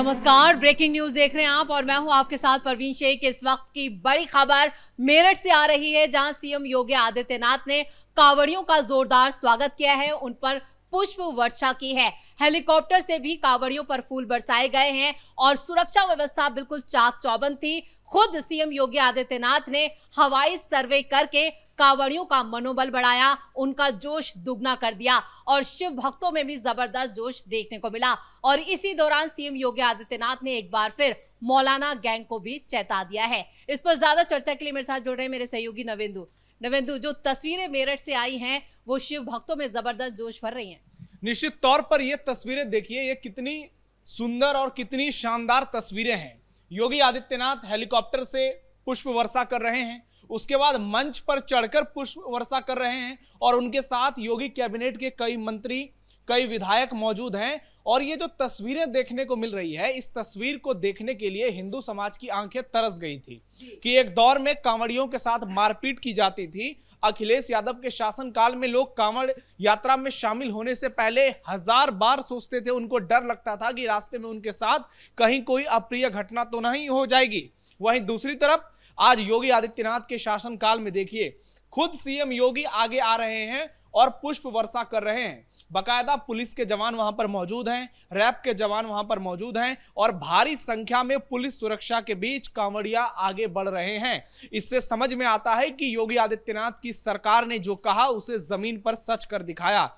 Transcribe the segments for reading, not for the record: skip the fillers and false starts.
नमस्कार, breaking news देख रहे हैं आप और मैं हूं आपके साथ परवीन शेख। इस वक्त की बड़ी खबर मेरठ से आ रही है, जहां सीएम योगी आदित्यनाथ ने कांवड़ियों का जोरदार स्वागत किया है, उन पर पुष्प वर्षा की है। हेलीकॉप्टर से भी कांवड़ियों पर फूल बरसाए गए हैं और सुरक्षा व्यवस्था बिल्कुल चाक चौबंद थी। खुद सीएम योगी आदित्यनाथ ने हवाई सर्वे करके कांवड़ियों का मनोबल बढ़ाया, उनका जोश दुगना कर दिया और शिव भक्तों में भी जबरदस्त जोश देखने को मिला। और इसी दौरान सीएम योगी आदित्यनाथ ने एक बार फिर मौलाना गैंग को भी चेता दिया है। इस पर ज्यादा चर्चा के लिए मेरे साथ जुड़ रहे हैं मेरे सहयोगी नवेंदु, जो तस्वीरें मेरठ से आई हैं वो शिव भक्तों में जबरदस्त जोश भर रही हैं। निश्चित तौर पर ये तस्वीरें देखिए, ये कितनी सुंदर और कितनी शानदार तस्वीरें हैं। योगी आदित्यनाथ हेलीकॉप्टर से पुष्प वर्षा कर रहे हैं, उसके बाद मंच पर चढ़कर पुष्प वर्षा कर रहे हैं और उनके साथ योगी कैबिनेट के कई मंत्री, कई विधायक मौजूद हैं। और ये जो तस्वीरें देखने को मिल रही है, इस तस्वीर को देखने के लिए हिंदू समाज की आंखें तरस गई थी कि एक दौर में कांवड़ियों के साथ मारपीट की जाती थी। अखिलेश यादव के शासनकाल में लोग कांवड़ यात्रा में शामिल होने से पहले 1000 बार सोचते थे, उनको डर लगता था कि रास्ते में उनके साथ कहीं कोई अप्रिय घटना तो नहीं हो जाएगी। वहीं दूसरी तरफ आज योगी आदित्यनाथ के शासनकाल में देखिए, खुद सीएम योगी आगे आ रहे हैं और पुष्प वर्षा कर रहे हैं। बकायदा पुलिस के जवान वहां पर मौजूद हैं, रैप के जवान वहां पर मौजूद हैं और भारी संख्या में पुलिस सुरक्षा के बीच कांवड़िया आगे बढ़ रहे हैं। इससे समझ में आता है कि योगी आदित्यनाथ की सरकार ने जो कहा उसे जमीन पर सच कर दिखाया।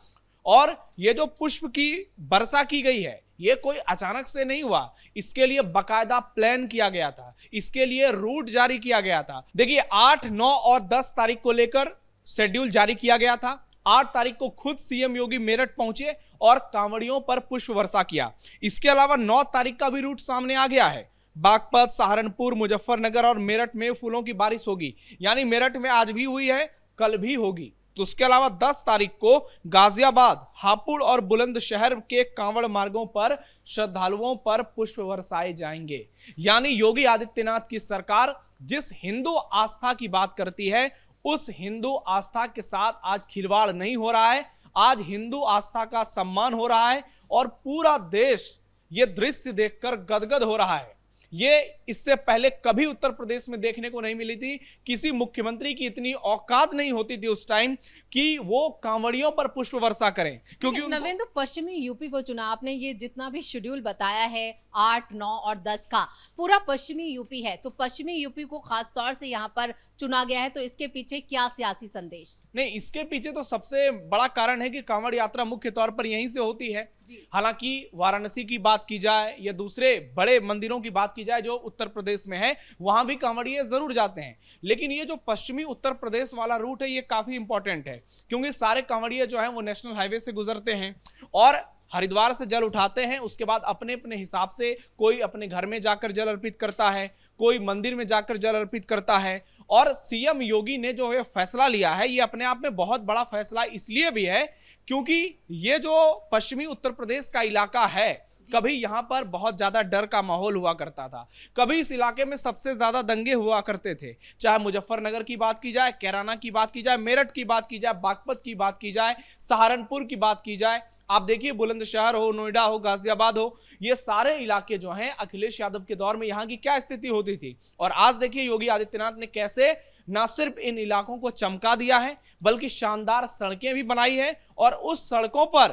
और ये जो पुष्प की वर्षा की गई है, ये कोई अचानक से नहीं हुआ, इसके लिए बकायदा प्लान किया गया था, इसके लिए रूट जारी किया गया था। देखिए 8, 9 और 10 तारीख को लेकर शेड्यूल जारी किया गया था। 8 तारीख को खुद सीएम योगी मेरठ पहुंचे और कांवड़ियों पर पुष्प वर्षा किया। इसके अलावा 9 तारीख का भी रूट सामने आ गया है। बागपत, सहारनपुर, मुजफ्फरनगर और मेरठ में फूलों की बारिश होगी, यानी मेरठ में आज भी हुई है, कल भी होगी। तो उसके अलावा 10 तारीख को गाजियाबाद, हापुड़ और बुलंदशहर के कांवड़ मार्गों पर श्रद्धालुओं पर पुष्प बरसाए जाएंगे। यानी योगी आदित्यनाथ की सरकार जिस हिंदू आस्था की बात करती है, उस हिंदू आस्था के साथ आज खिलवाड़ नहीं हो रहा है। आज हिंदू आस्था का सम्मान हो रहा है और पूरा देश ये दृश्य देखकर गदगद हो रहा है। ये इससे पहले कभी उत्तर प्रदेश में देखने को नहीं मिली थी। किसी मुख्यमंत्री की इतनी औकात नहीं होती थी उस टाइम कि वो कांवड़ियों पर पुष्प वर्षा करें। क्योंकि नवेंद्र, पश्चिमी यूपी को चुना आपने, ये जितना भी शेड्यूल बताया है 8, 9 और 10 का, पूरा पश्चिमी यूपी है, तो पश्चिमी यूपी को खास तौर से यहाँ पर चुना गया है, तो इसके पीछे क्या सियासी संदेश? नहीं, इसके पीछे तो सबसे बड़ा कारण है कि कांवड़ यात्रा मुख्य तौर पर यहीं से होती है। हालांकि वाराणसी की बात की जाए या दूसरे बड़े मंदिरों की बात की जाए जो उत्तर प्रदेश में है, वहां भी कांवड़िये जरूर जाते हैं। लेकिन ये जो पश्चिमी उत्तर प्रदेश वाला रूट है, ये काफी इंपॉर्टेंट है, क्योंकि सारे कांवड़िये जो है वो नेशनल हाईवे से गुजरते हैं और हरिद्वार से जल उठाते हैं। उसके बाद अपने अपने हिसाब से कोई अपने घर में जाकर जल अर्पित करता है, कोई मंदिर में जाकर जल अर्पित करता है। और सीएम योगी ने जो है फैसला लिया है, ये अपने आप में बहुत बड़ा फैसला इसलिए भी है क्योंकि ये जो पश्चिमी उत्तर प्रदेश का इलाका है, कभी यहाँ पर बहुत ज्यादा डर का माहौल हुआ करता था। कभी इस इलाके में सबसे ज्यादा दंगे हुआ करते थे, चाहे मुजफ्फरनगर की बात की जाए, कैराना की बात की जाए, मेरठ की बात की जाए, बागपत की बात की जाए, सहारनपुर की बात की जाए। आप देखिए बुलंदशहर हो, नोएडा हो, गाजियाबाद हो, ये सारे इलाके जो हैं अखिलेश यादव के दौर में यहाँ की क्या स्थिति होती थी। और आज देखिए योगी आदित्यनाथ ने कैसे ना सिर्फ इन इलाकों को चमका दिया है, बल्कि शानदार सड़कें भी बनाई है और उस सड़कों पर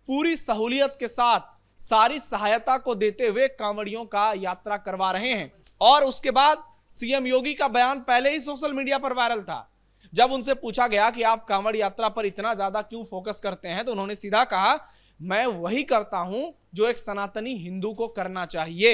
पूरी सहूलियत के साथ सारी सहायता को देते हुए कांवड़ियों का यात्रा करवा रहे हैं। और उसके बाद सीएम योगी का बयान पहले ही सोशल मीडिया पर वायरल था। जब उनसे पूछा गया कि आप कांवड़ यात्रा पर इतना ज्यादा क्यों फोकस करते हैं, तो उन्होंने सीधा कहा, मैं वही करता हूं जो एक सनातनी हिंदू को करना चाहिए।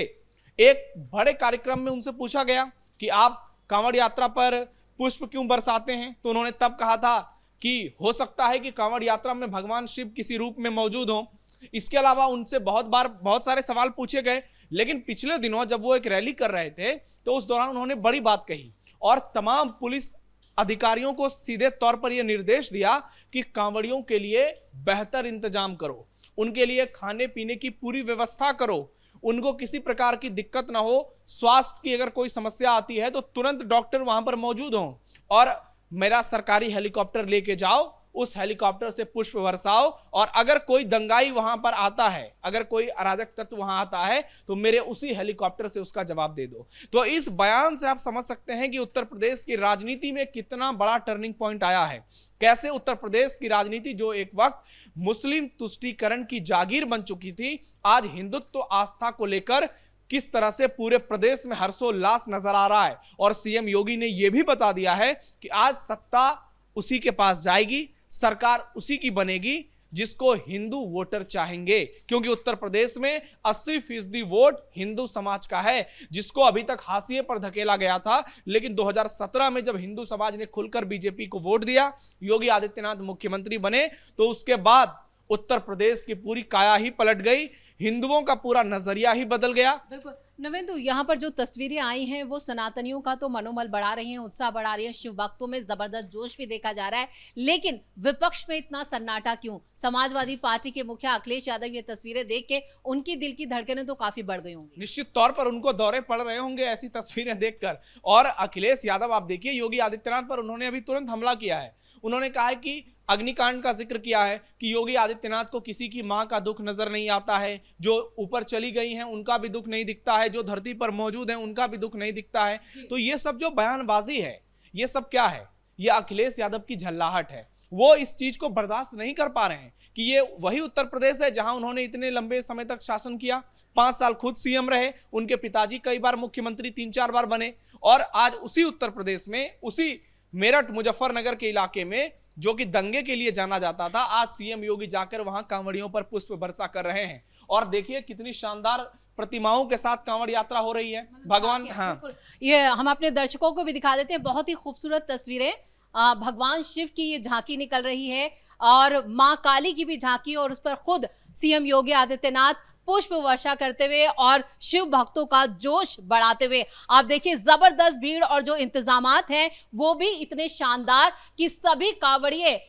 एक बड़े कार्यक्रम में उनसे पूछा गया कि आप कांवड़ यात्रा पर पुष्प क्यों बरसाते हैं, तो उन्होंने तब कहा था कि हो सकता है कि कांवड़ यात्रा में भगवान शिव किसी रूप में मौजूद हो। इसके अलावा उनसे बहुत सारे सवाल पूछे गए, लेकिन पिछले दिनों जब वो एक रैली कर रहे थे तो उस दौरान उन्होंने बड़ी बात कही और तमाम पुलिस अधिकारियों को सीधे तौर पर यह निर्देश दिया कि कांवड़ियों के लिए बेहतर इंतजाम करो, उनके लिए खाने पीने की पूरी व्यवस्था करो, उनको किसी प्रकार की दिक्कत ना हो, स्वास्थ्य की अगर कोई समस्या आती है तो तुरंत डॉक्टर वहां पर मौजूद हो और मेरा सरकारी हेलीकॉप्टर लेके जाओ उस हेलीकॉप्टर से पुष्प बरसाओ, और अगर कोई दंगाई वहां पर आता है, अगर कोई अराजक तत्व वहां आता है, तो मेरे उसी हेलीकॉप्टर से उसका जवाब दे दो। तो इस बयान से आप समझ सकते हैं कि उत्तर प्रदेश की राजनीति में कितना बड़ा टर्निंग पॉइंट आया है। कैसे उत्तर प्रदेश की राजनीति, जो एक वक्त मुस्लिम तुष्टीकरण की जागीर बन चुकी थी, आज हिंदुत्व आस्था को लेकर किस तरह से पूरे प्रदेश में हर्षोल्लास नजर आ रहा है। और सीएम योगी ने यह भी बता दिया है कि आज सत्ता उसी के पास जाएगी, सरकार उसी की बनेगी जिसको हिंदू वोटर चाहेंगे, क्योंकि उत्तर प्रदेश में 80% वोट हिंदू समाज का है, जिसको अभी तक हाशिए पर धकेला गया था। लेकिन 2017 में जब हिंदू समाज ने खुलकर बीजेपी को वोट दिया, योगी आदित्यनाथ मुख्यमंत्री बने, तो उसके बाद उत्तर प्रदेश की पूरी काया ही पलट गई, हिंदुओं का पूरा नजरिया ही बदल गया। बिल्कुल नवेंदु, यहाँ पर जो तस्वीरें आई हैं वो सनातनियों का तो मनोबल बढ़ा रही हैं, उत्साह बढ़ा रही है, शिव भक्तों में जबरदस्त जोश भी देखा जा रहा है। लेकिन विपक्ष में इतना सन्नाटा क्यों? समाजवादी पार्टी के मुखिया अखिलेश यादव ये तस्वीरें देख के उनकी दिल की धड़कनें तो काफी बढ़ गई होंगी। निश्चित तौर पर उनको दौरे पड़ रहे होंगे ऐसी तस्वीरें देखकर। और अखिलेश यादव, आप देखिए, योगी आदित्यनाथ पर उन्होंने अभी तुरंत हमला किया है। उन्होंने कहा है कि अग्निकांड का जिक्र किया है कि योगी आदित्यनाथ को किसी की मां का दुख नजर नहीं आता है, जो ऊपर चली गई हैं उनका भी दुख नहीं दिखता है, जो धरती पर मौजूद हैं उनका भी दुख नहीं दिखता है। तो ये सब जो बयानबाजी है, ये सब क्या है? ये अखिलेश यादव की झल्लाहट है। वो इस चीज को बर्दाश्त नहीं कर पा रहे हैं कि ये वही उत्तर प्रदेश है जहां उन्होंने इतने लंबे समय तक शासन किया, 5 साल खुद सीएम रहे, उनके पिताजी कई बार मुख्यमंत्री 3-4 बार बने, और आज उसी उत्तर प्रदेश में, उसी मेरठ मुजफ्फरनगर के इलाके में, जो कि दंगे के लिए जाना जाता था, आज सीएम योगी जाकर वहां कांवड़ियों पर पुष्प वर्षा कर रहे हैं। और देखिए कितनी शानदार प्रतिमाओं के साथ कांवड़ यात्रा हो रही है। भगवान, हाँ, ये हम अपने दर्शकों को भी दिखा देते हैं, बहुत ही खूबसूरत तस्वीरें। भगवान शिव की ये झांकी निकल रही है और माँ काली की भी झांकी, और उस पर खुद सीएम योगी आदित्यनाथ पुष्प वर्षा करते हुए और शिव भक्तों का जोश बढ़ाते हुए। आप देखिए जबरदस्त भीड़, और जो इंतजामात हैं वो भी इतने शानदार कि सभी कांवड़िए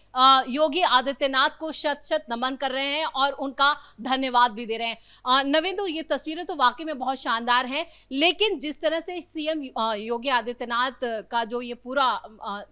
योगी आदित्यनाथ को शत शत नमन कर रहे हैं और उनका धन्यवाद भी दे रहे हैं। नवेंदु, ये तस्वीरें तो वाकई में बहुत शानदार हैं, लेकिन जिस तरह से सीएम योगी आदित्यनाथ का जो ये पूरा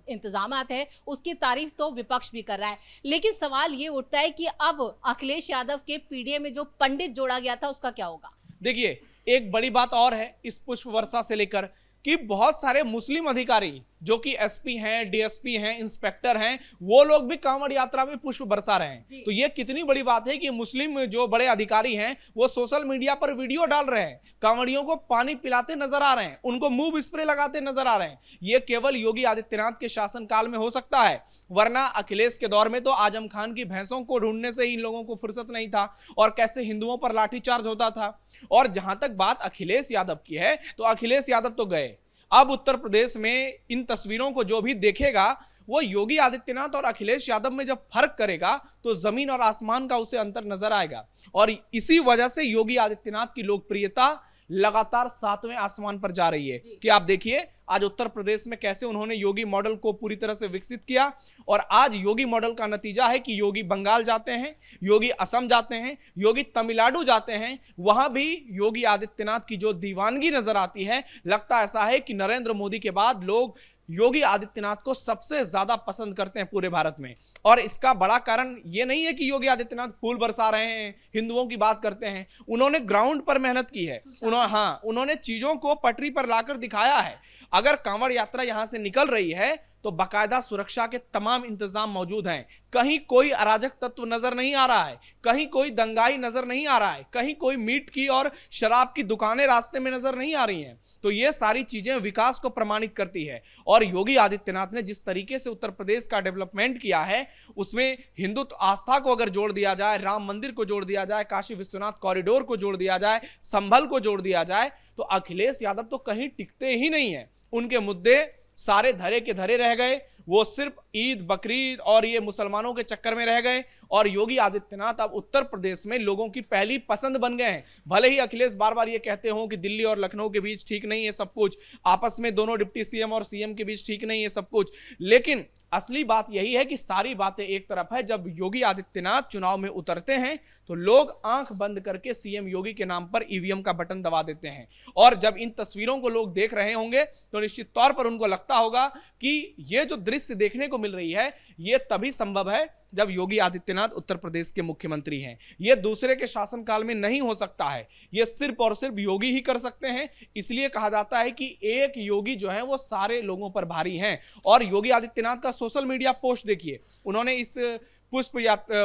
इंतजामात है, उसकी तारीफ तो विपक्ष भी कर रहा है। लेकिन सवाल ये उठता है कि अब अखिलेश यादव के पीडीए में जो पंडित जोड़ा गया था उसका क्या होगा? देखिए, एक बड़ी बात और है इस पुष्प वर्षा से लेकर कि बहुत सारे मुस्लिम अधिकारी जो कि एसपी हैं, डीएसपी हैं, इंस्पेक्टर हैं, वो लोग भी कांवड़ यात्रा में पुष्प बरसा रहे हैं। तो ये कितनी बड़ी बात है कि मुस्लिम जो बड़े अधिकारी हैं वो सोशल मीडिया पर वीडियो डाल रहे हैं, कांवड़ियों को पानी पिलाते नजर आ रहे हैं, उनको मूव स्प्रे लगाते नजर आ रहे हैं। ये केवल योगी आदित्यनाथ के शासनकाल में हो सकता है, वरना अखिलेश के दौर में तो आजम खान की भैंसों को ढूंढने से ही इन लोगों को फुर्सत नहीं था, और कैसे हिंदुओं पर लाठीचार्ज होता था। और जहां तक बात अखिलेश यादव की है, तो अखिलेश यादव तो गए। अब उत्तर प्रदेश में इन तस्वीरों को जो भी देखेगा, वो योगी आदित्यनाथ और अखिलेश यादव में जब फर्क करेगा तो जमीन और आसमान का उसे अंतर नजर आएगा। और इसी वजह से योगी आदित्यनाथ की लोकप्रियता लगातार 7वें आसमान पर जा रही है। कि आप देखिए आज उत्तर प्रदेश में कैसे उन्होंने योगी मॉडल को पूरी तरह से विकसित किया, और आज योगी मॉडल का नतीजा है कि योगी बंगाल जाते हैं, योगी असम जाते हैं, योगी तमिलनाडु जाते हैं, वहां भी योगी आदित्यनाथ की जो दीवानगी नजर आती है, लगता ऐसा है कि नरेंद्र मोदी के बाद लोग योगी आदित्यनाथ को सबसे ज्यादा पसंद करते हैं पूरे भारत में। और इसका बड़ा कारण ये नहीं है कि योगी आदित्यनाथ फूल बरसा रहे हैं, हिंदुओं की बात करते हैं, उन्होंने ग्राउंड पर मेहनत की है, उन्होंने चीजों को पटरी पर लाकर दिखाया है। अगर कांवड़ यात्रा यहां से निकल रही है तो बाकायदा सुरक्षा के तमाम इंतजाम मौजूद हैं, कहीं कोई अराजक तत्व नजर नहीं आ रहा है, कहीं कोई दंगाई नजर नहीं आ रहा है, कहीं कोई मीट की और शराब की दुकानें रास्ते में नजर नहीं आ रही हैं। तो ये सारी चीजें विकास को प्रमाणित करती है। और योगी आदित्यनाथ ने जिस तरीके से उत्तर प्रदेश का डेवलपमेंट किया है, उसमें हिंदुत्व आस्था को अगर जोड़ दिया जाए, राम मंदिर को जोड़ दिया जाए, काशी विश्वनाथ कॉरिडोर को जोड़ दिया जाए, संभल को जोड़ दिया जाए, तो अखिलेश यादव तो कहीं टिकते ही नहीं है। उनके मुद्दे सारे धरे के धरे रह गए, वो सिर्फ ईद, बकरीद और ये मुसलमानों के चक्कर में रह गए। और योगी आदित्यनाथ अब उत्तर प्रदेश में लोगों की पहली पसंद बन गए हैं। भले ही अखिलेश बार बार ये कहते हो कि दिल्ली और लखनऊ के बीच ठीक नहीं है सब कुछ, आपस में दोनों डिप्टी सीएम और सीएम के बीच ठीक नहीं है सब कुछ, लेकिन असली बात यही है कि सारी बातें एक तरफ है। जब योगी आदित्यनाथ चुनाव में उतरते हैं तो लोग आंख बंद करके सीएम योगी के नाम पर ईवीएम का बटन दबा देते हैं। और जब इन तस्वीरों को लोग देख रहे होंगे तो निश्चित तौर पर उनको लगता होगा कि ये जो दृश्य देखने को मिल रही है, ये तभी संभव है जब योगी आदित्यनाथ उत्तर प्रदेश के मुख्यमंत्री हैं। ये दूसरे के शासनकाल में नहीं हो सकता है, ये सिर्फ और सिर्फ योगी ही कर सकते हैं। इसलिए कहा जाता है कि एक योगी जो है वो सारे लोगों पर भारी हैं। और योगी आदित्यनाथ का सोशल मीडिया पोस्ट देखिए, उन्होंने इस पुष्प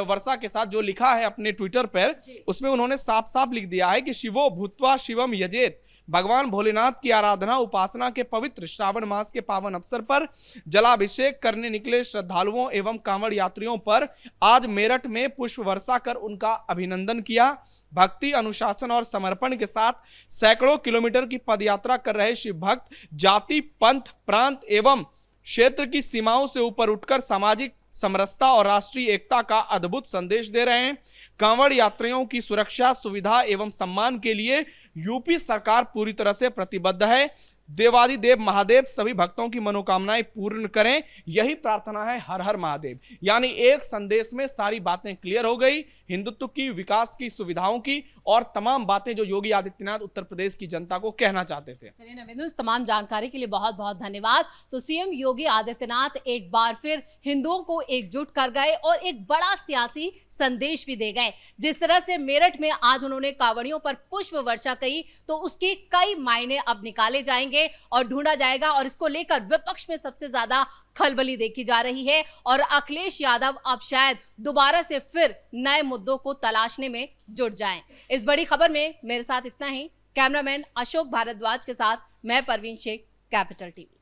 वर्षा के साथ जो लिखा है अपने ट्विटर पर, उसमें उन्होंने साफ साफ लिख दिया है कि शिवो भूत्वा शिवम यजेत। भगवान भोलेनाथ की आराधना उपासना के पवित्र श्रावण मास के पावन अवसर पर जलाभिषेक करने निकले श्रद्धालुओं एवं कांवड़ यात्रियों पर आज मेरठ में पुष्प वर्षा कर उनका अभिनंदन किया। भक्ति, अनुशासन और समर्पण के साथ सैकड़ों किलोमीटर की पदयात्रा कर रहे शिव भक्त जाति, पंथ, प्रांत एवं क्षेत्र की सीमाओं से ऊपर उठकर सामाजिक समरसता और राष्ट्रीय एकता का अद्भुत संदेश दे रहे हैं। कांवड़ यात्रियों की सुरक्षा, सुविधा एवं सम्मान के लिए यूपी सरकार पूरी तरह से प्रतिबद्ध है। देवादिदेव महादेव सभी भक्तों की मनोकामनाएं पूर्ण करें, यही प्रार्थना है। हर हर महादेव। यानी एक संदेश में सारी बातें क्लियर हो गई, हिंदुत्व की, विकास की, सुविधाओं की और तमाम बातें जो योगी आदित्यनाथ उत्तर प्रदेश की जनता को कहना चाहते थे। चलिए नवेंद्र, इस तमाम जानकारी के लिए बहुत बहुत धन्यवाद। तो सीएम योगी आदित्यनाथ एक बार फिर हिंदुओं को एकजुट कर गए और एक बड़ा सियासी संदेश भी दे गए। जिस तरह से मेरठ में आज उन्होंने कांवड़ियों पर पुष्प वर्षा कही, तो उसके कई मायने अब निकाले जाएंगे और ढूंढा जाएगा। और इसको लेकर विपक्ष में सबसे ज्यादा खलबली देखी जा रही है और अखिलेश यादव अब शायद दोबारा से फिर नए मुद्दों को तलाशने में जुट जाएं। इस बड़ी खबर में मेरे साथ इतना ही। कैमरामैन अशोक भारद्वाज के साथ मैं परवीन शेख, कैपिटल टीवी।